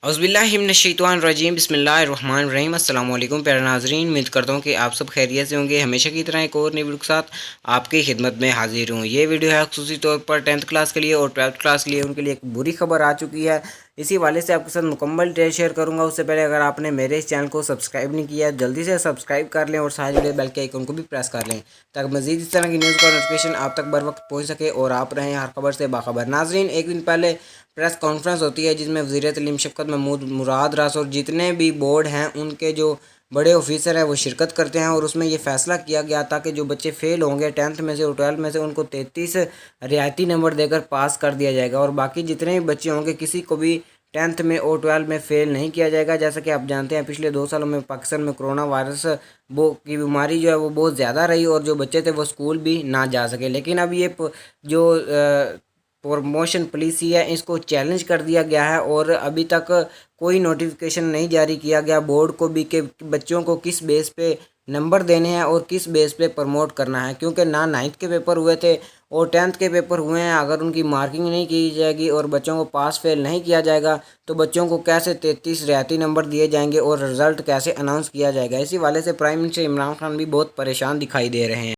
औज़ुबिल्लाहिमिनश्शैतानिर्रजीम बिस्मिल्लाहिर्रहमानिर्रहीम। अस्सलाम वालेकुम प्यारे नाज़रीन, उम्मीद करता हूँ कि आप सब खैरियत से होंगे। हमेशा की तरह एक और नई वीडियो के साथ आपकी खिदमत में हाजिर हूँ। ये वीडियो है ख़ुसूसी तौर पर 10th क्लास के लिए और 12th क्लास के लिए, उनके लिए एक बुरी खबर आ चुकी है। इसी वाले से आपके साथ मुकम्मल डिटेल शेयर करूँगा। उससे पहले अगर आपने मेरे इस चैनल को सब्सक्राइब नहीं किया है, जल्दी से सब्सक्राइब कर लें और साथ जुड़े बेल के आइकन को भी प्रेस कर लें, ताकि मज़ीद इस तरह की न्यूज़ का नोटिफिकेशन आप तक बर वक्त पहुँच सके और आप रहें हर खबर से बाखबर। नाज़रीन, एक दिन पहले प्रेस कॉन्फ्रेंस होती है जिसमें वज़ीर तालीम शफ़क़त महमूद मुराद रास और जितने भी बोर्ड हैं उनके जो बड़े ऑफिसर हैं वो शिरकत करते हैं। और उसमें ये फ़ैसला किया गया था कि जो बच्चे फ़ेल होंगे 10th में से और 12th में से, उनको 33 रियायती नंबर देकर पास कर दिया जाएगा। और बाकी जितने भी बच्चे होंगे किसी को भी 10th में और 12th में फ़ेल नहीं किया जाएगा। जैसा कि आप जानते हैं पिछले 2 सालों में पाकिस्तान में कोरोना वायरस वो की बीमारी जो है वो बहुत ज़्यादा रही और जो बच्चे थे वो स्कूल भी ना जा सके। लेकिन अब ये जो प्रमोशन पॉलिसी है इसको चैलेंज कर दिया गया है और अभी तक कोई नोटिफिकेशन नहीं जारी किया गया बोर्ड को भी कि बच्चों को किस बेस पे नंबर देने हैं और किस बेस पे प्रमोट करना है। क्योंकि ना 9th के पेपर हुए थे और 10th के पेपर हुए हैं। अगर उनकी मार्किंग नहीं की जाएगी और बच्चों को पास फेल नहीं किया जाएगा तो बच्चों को कैसे 33 रियायती नंबर दिए जाएंगे और रिज़ल्ट कैसे अनाउंस किया जाएगा। इसी वाले से प्राइम मिनिस्टर इमरान खान भी बहुत परेशान दिखाई दे रहे हैं।